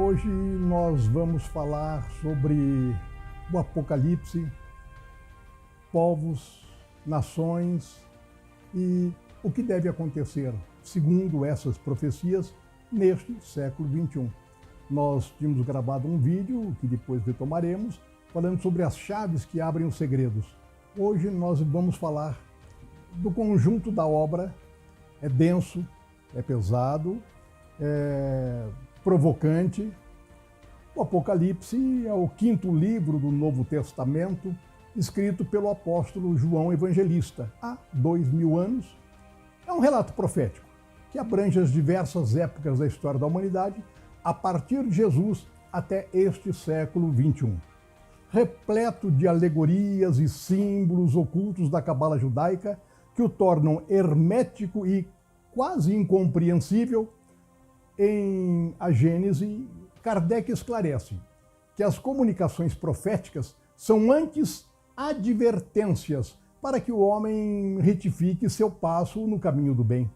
Hoje nós vamos falar sobre o Apocalipse, povos, nações e o que deve acontecer, segundo essas profecias, neste século XXI. Nós tínhamos gravado um vídeo, que depois retomaremos, falando sobre as chaves que abrem os segredos. Hoje nós vamos falar do conjunto da obra. É denso, é pesado, é provocante. O Apocalipse é o quinto livro do Novo Testamento, escrito pelo apóstolo João Evangelista há 2000 anos. É um relato profético que abrange as diversas épocas da história da humanidade, a partir de Jesus até este século XXI. Repleto de alegorias e símbolos ocultos da cabala judaica que o tornam hermético e quase incompreensível. Em A Gênese, Kardec esclarece que as comunicações proféticas são antes advertências para que o homem retifique seu passo no caminho do bem.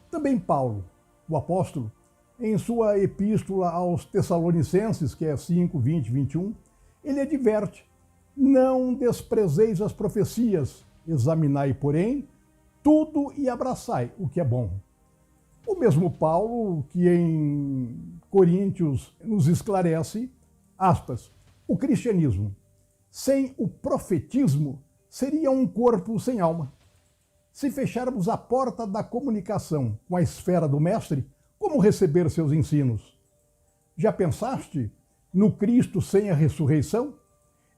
Também Paulo, o apóstolo, em sua epístola aos Tessalonicenses, que é 5, 20, 21, ele adverte: não desprezeis as profecias, examinai, porém, tudo e abraçai o que é bom. O mesmo Paulo, que em Coríntios nos esclarece, aspas, o cristianismo, sem o profetismo, seria um corpo sem alma. Se fecharmos a porta da comunicação com a esfera do mestre, como receber seus ensinos? Já pensaste no Cristo sem a ressurreição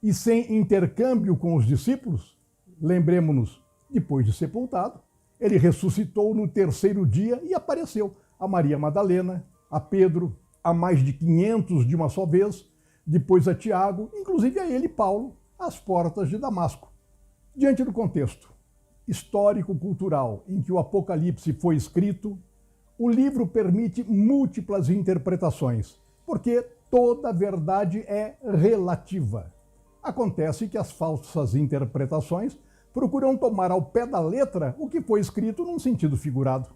e sem intercâmbio com os discípulos? Lembremos-nos, depois de sepultado, ele ressuscitou no terceiro dia e apareceu a Maria Madalena, a Pedro, a mais de 500 de uma só vez, depois a Tiago, inclusive a ele, Paulo, às portas de Damasco. Diante do contexto histórico-cultural em que o Apocalipse foi escrito, o livro permite múltiplas interpretações, porque toda verdade é relativa. Acontece que as falsas interpretações procuram tomar ao pé da letra o que foi escrito num sentido figurado.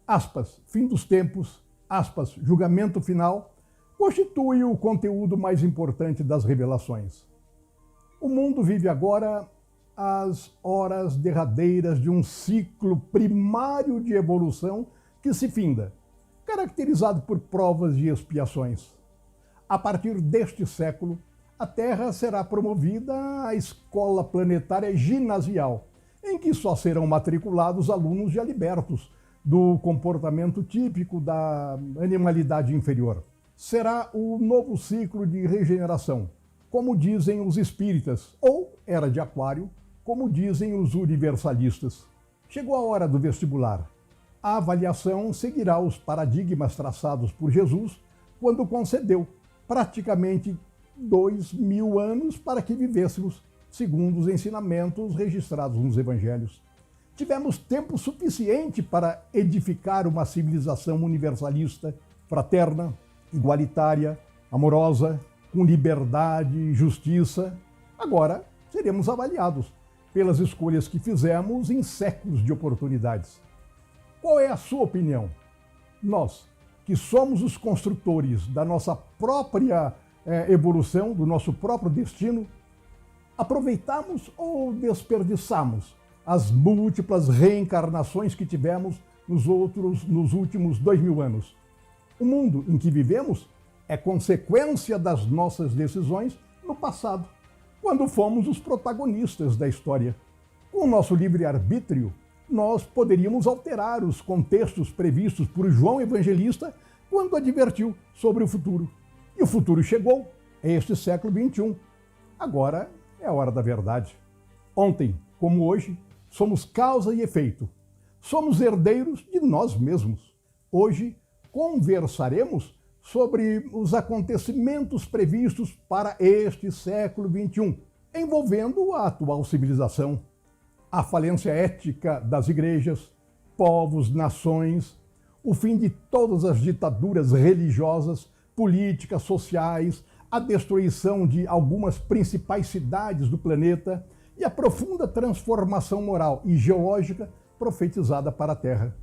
Aspas, fim dos tempos, aspas, julgamento final, constitui o conteúdo mais importante das revelações. O mundo vive agora as horas derradeiras de um ciclo primário de evolução que se finda, caracterizado por provas e expiações. A partir deste século, a Terra será promovida à escola planetária ginasial, em que só serão matriculados alunos já libertos do comportamento típico da animalidade inferior. Será o novo ciclo de regeneração, como dizem os espíritas, ou era de aquário, como dizem os universalistas. Chegou a hora do vestibular. A avaliação seguirá os paradigmas traçados por Jesus quando concedeu praticamente 2000 anos para que vivêssemos segundo os ensinamentos registrados nos evangelhos. Tivemos tempo suficiente para edificar uma civilização universalista, fraterna, igualitária, amorosa, com liberdade e justiça. Agora seremos avaliados pelas escolhas que fizemos em séculos de oportunidades. Qual é a sua opinião? Nós, que somos os construtores da nossa própria evolução, do nosso próprio destino, aproveitamos ou desperdiçamos as múltiplas reencarnações que tivemos nos últimos 2000 anos? O mundo em que vivemos é consequência das nossas decisões no passado, quando fomos os protagonistas da história. Com o nosso livre-arbítrio, nós poderíamos alterar os contextos previstos por João Evangelista quando advertiu sobre o futuro. E o futuro chegou, é este século XXI. Agora é a hora da verdade. Ontem, como hoje, somos causa e efeito. Somos herdeiros de nós mesmos. Hoje, conversaremos sobre os acontecimentos previstos para este século XXI, envolvendo a atual civilização, a falência ética das igrejas, povos, nações, o fim de todas as ditaduras religiosas, políticas, sociais, a destruição de algumas principais cidades do planeta e a profunda transformação moral e geológica profetizada para a Terra.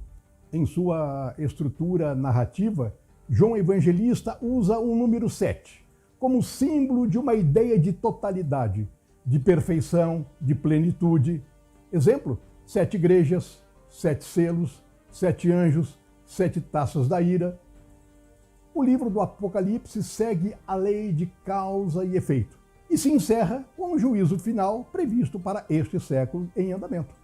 Em sua estrutura narrativa, João Evangelista usa o número 7 como símbolo de uma ideia de totalidade, de perfeição, de plenitude. Exemplo, 7 igrejas, 7 selos, 7 anjos, 7 taças da ira. O livro do Apocalipse segue a lei de causa e efeito e se encerra com o juízo final previsto para este século em andamento.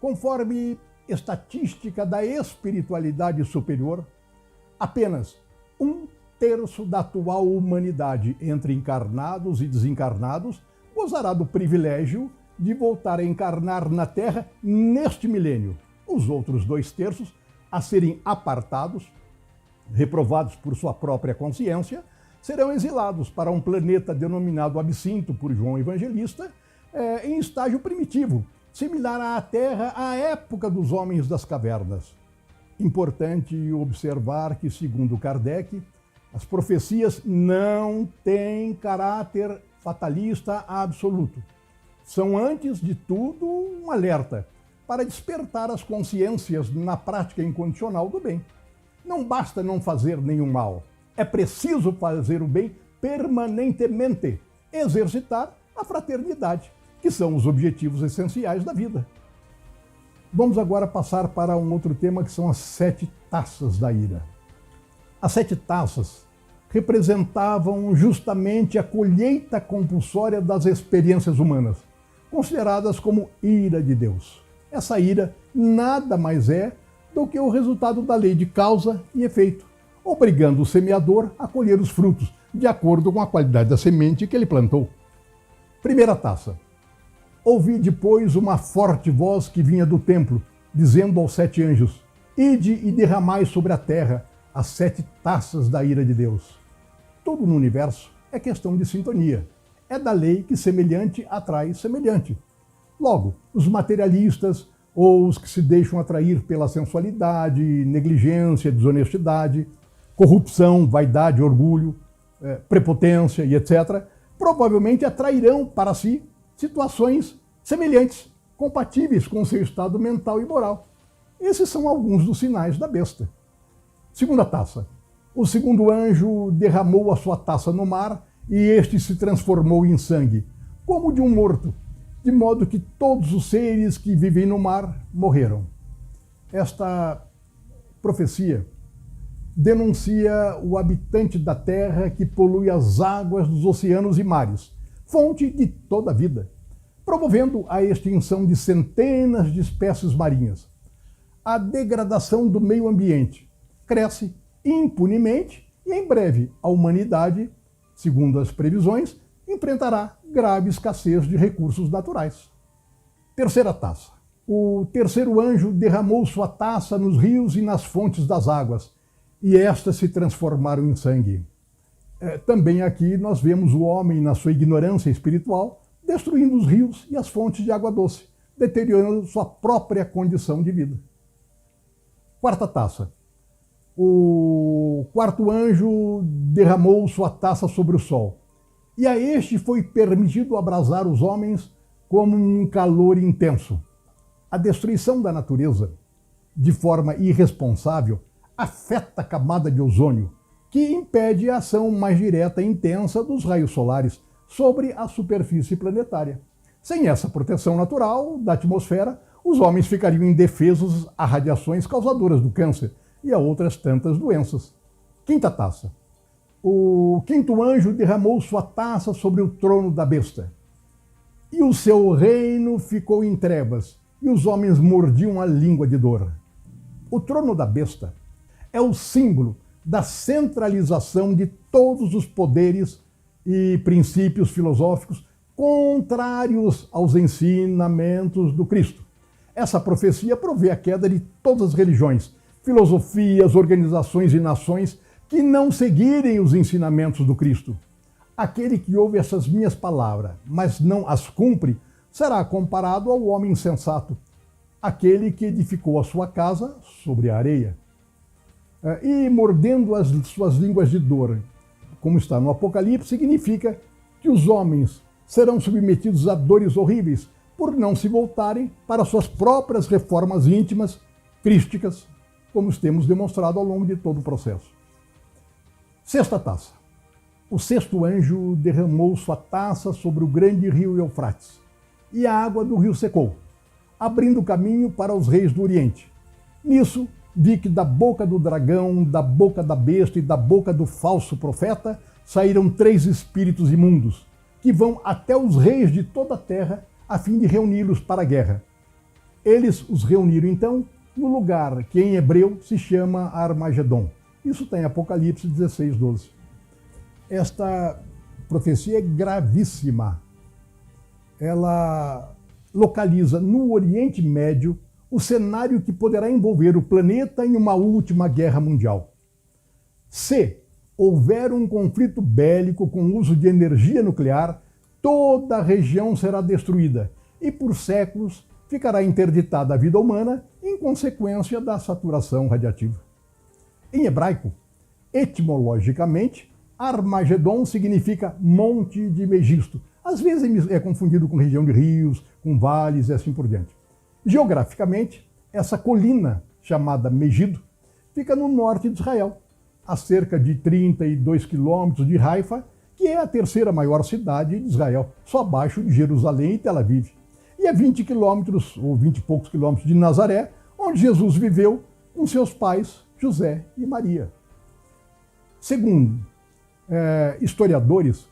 Conforme estatística da espiritualidade superior, apenas 1/3 da atual humanidade, entre encarnados e desencarnados, gozará do privilégio de voltar a encarnar na Terra neste milênio. Os outros 2/3 a serem apartados, reprovados por sua própria consciência, serão exilados para um planeta denominado Absinto por João Evangelista, em estágio primitivo, similar à Terra à época dos homens das cavernas. Importante observar que, segundo Kardec, as profecias não têm caráter fatalista absoluto. São, antes de tudo, um alerta para despertar as consciências na prática incondicional do bem. Não basta não fazer nenhum mal. É preciso fazer o bem permanentemente, exercitar a fraternidade, que são os objetivos essenciais da vida. Vamos agora passar para um outro tema, que são as 7 taças da ira. As 7 taças representavam justamente a colheita compulsória das experiências humanas, consideradas como ira de Deus. Essa ira nada mais é do que o resultado da lei de causa e efeito, obrigando o semeador a colher os frutos, de acordo com a qualidade da semente que ele plantou. Primeira taça. Ouvi depois uma forte voz que vinha do templo, dizendo aos 7 anjos: Ide e derramai sobre a terra as 7 taças da ira de Deus. Tudo no universo é questão de sintonia. É da lei que semelhante atrai semelhante. Logo, os materialistas, ou os que se deixam atrair pela sensualidade, negligência, desonestidade, corrupção, vaidade, orgulho, prepotência e etc., provavelmente atrairão para si situações semelhantes, compatíveis com o seu estado mental e moral. Esses são alguns dos sinais da besta. Segunda taça. O segundo anjo derramou a sua taça no mar e este se transformou em sangue, como de um morto, de modo que todos os seres que vivem no mar morreram. Esta profecia denuncia o habitante da terra que polui as águas dos oceanos e mares, fonte de toda a vida, promovendo a extinção de centenas de espécies marinhas. A degradação do meio ambiente cresce impunemente e em breve a humanidade, segundo as previsões, enfrentará grave escassez de recursos naturais. Terceira taça. O terceiro anjo derramou sua taça nos rios e nas fontes das águas, e estas se transformaram em sangue. Também aqui nós vemos o homem, na sua ignorância espiritual, destruindo os rios e as fontes de água doce, deteriorando sua própria condição de vida. Quarta taça. O quarto anjo derramou sua taça sobre o sol, e a este foi permitido abrasar os homens como um calor intenso. A destruição da natureza, de forma irresponsável, afeta a camada de ozônio, que impede a ação mais direta e intensa dos raios solares sobre a superfície planetária. Sem essa proteção natural da atmosfera, os homens ficariam indefesos a radiações causadoras do câncer e a outras tantas doenças. Quinta taça. O quinto anjo derramou sua taça sobre o trono da besta, e o seu reino ficou em trevas, e os homens mordiam a língua de dor. O trono da besta é o símbolo da centralização de todos os poderes e princípios filosóficos contrários aos ensinamentos do Cristo. Essa profecia provê a queda de todas as religiões, filosofias, organizações e nações que não seguirem os ensinamentos do Cristo. Aquele que ouve essas minhas palavras, mas não as cumpre, será comparado ao homem insensato, aquele que edificou a sua casa sobre a areia. E mordendo as suas línguas de dor, como está no Apocalipse, significa que os homens serão submetidos a dores horríveis por não se voltarem para suas próprias reformas íntimas, crísticas, como temos demonstrado ao longo de todo o processo. Sexta taça. O sexto anjo derramou sua taça sobre o grande rio Eufrates, e a água do rio secou, abrindo caminho para os reis do Oriente. Nisso, vi que da boca do dragão, da boca da besta e da boca do falso profeta saíram 3 espíritos imundos, que vão até os reis de toda a terra a fim de reuni-los para a guerra. Eles os reuniram então no lugar que em hebreu se chama Armagedon. Isso está em Apocalipse 16:12. Esta profecia é gravíssima. Ela localiza no Oriente Médio o cenário que poderá envolver o planeta em uma última guerra mundial. Se houver um conflito bélico com uso de energia nuclear, toda a região será destruída e por séculos ficará interditada a vida humana em consequência da saturação radiativa. Em hebraico, etimologicamente, Armagedon significa monte de Megisto. Às vezes é confundido com região de rios, com vales e assim por diante. Geograficamente, essa colina, chamada Megido, fica no norte de Israel, a cerca de 32 quilômetros de Haifa, que é a terceira maior cidade de Israel, só abaixo de Jerusalém e Tel Aviv. E a 20 quilômetros, ou 20 e poucos quilômetros de Nazaré, onde Jesus viveu com seus pais, José e Maria. Segundo historiadores,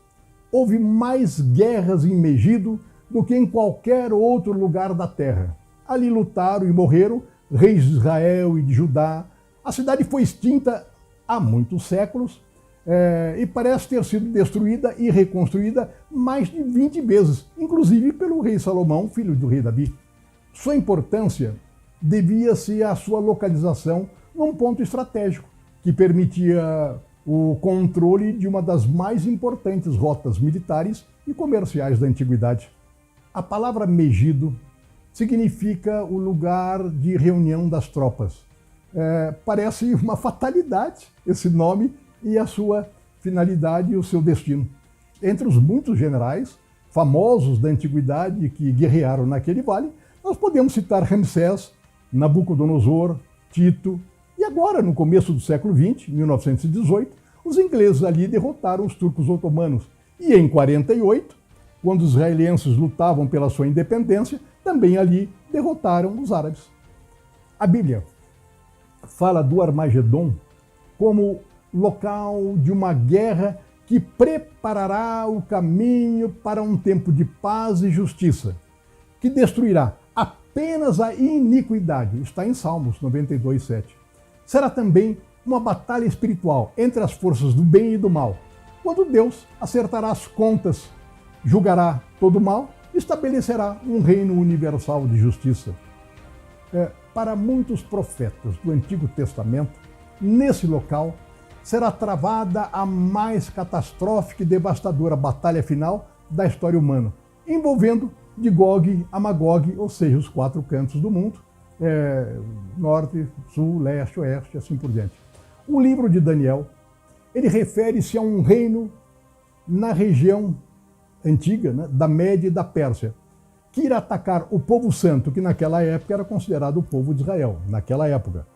houve mais guerras em Megido do que em qualquer outro lugar da terra. Ali lutaram e morreram reis de Israel e de Judá. A cidade foi extinta há muitos séculos e parece ter sido destruída e reconstruída mais de 20 vezes, inclusive pelo rei Salomão, filho do rei Davi. Sua importância devia-se à sua localização num ponto estratégico, que permitia o controle de uma das mais importantes rotas militares e comerciais da antiguidade. A palavra Megido significa o lugar de reunião das tropas. Parece uma fatalidade esse nome e a sua finalidade e o seu destino. Entre os muitos generais famosos da antiguidade que guerrearam naquele vale, nós podemos citar Ramsés, Nabucodonosor, Tito, e agora, no começo do século XX, 1918, os ingleses ali derrotaram os turcos otomanos. E em 48, quando os israelenses lutavam pela sua independência, também ali derrotaram os árabes. A Bíblia fala do Armagedon como local de uma guerra que preparará o caminho para um tempo de paz e justiça, que destruirá apenas a iniquidade. Está em Salmos 92:7. Será também uma batalha espiritual entre as forças do bem e do mal, quando Deus acertará as contas, julgará todo o mal e estabelecerá um reino universal de justiça. Para muitos profetas do Antigo Testamento, nesse local será travada a mais catastrófica e devastadora batalha final da história humana, envolvendo de Gog a Magog, ou seja, os 4 cantos do mundo, norte, sul, leste, oeste, assim por diante. O livro de Daniel, ele refere-se a um reino na região antiga, né, da Média e da Pérsia, que irá atacar o povo santo, que naquela época era considerado o povo de Israel, naquela época,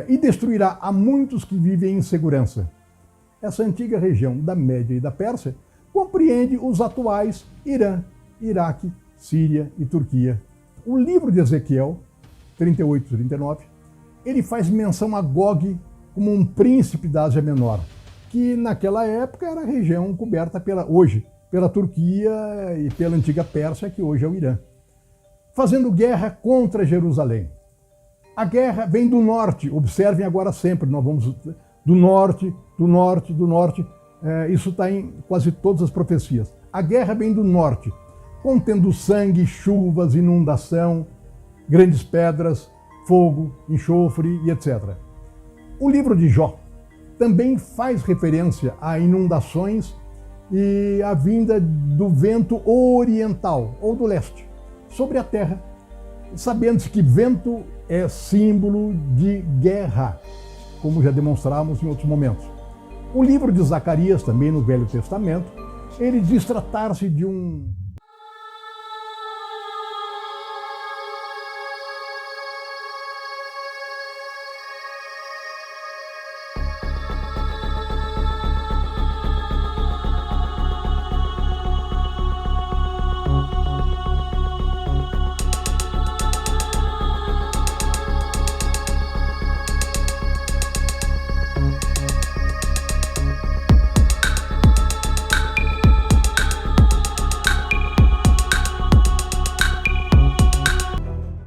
e destruirá a muitos que vivem em segurança. Essa antiga região da Média e da Pérsia compreende os atuais Irã, Iraque, Síria e Turquia. O livro de Ezequiel, 38-39, ele faz menção a Gog como um príncipe da Ásia Menor, que naquela época era a região coberta hoje pela Turquia e pela antiga Pérsia, que hoje é o Irã, fazendo guerra contra Jerusalém. A guerra vem do norte, observem agora sempre, nós vamos do norte, do norte, do norte, isso está em quase todas as profecias. A guerra vem do norte, contendo sangue, chuvas, inundação, grandes pedras, fogo, enxofre e etc. O livro de Jó também faz referência a inundações e a vinda do vento oriental ou do leste sobre a terra, sabendo-se que vento é símbolo de guerra, como já demonstramos em outros momentos. O livro de Zacarias, também no Velho Testamento, ele diz tratar-se de um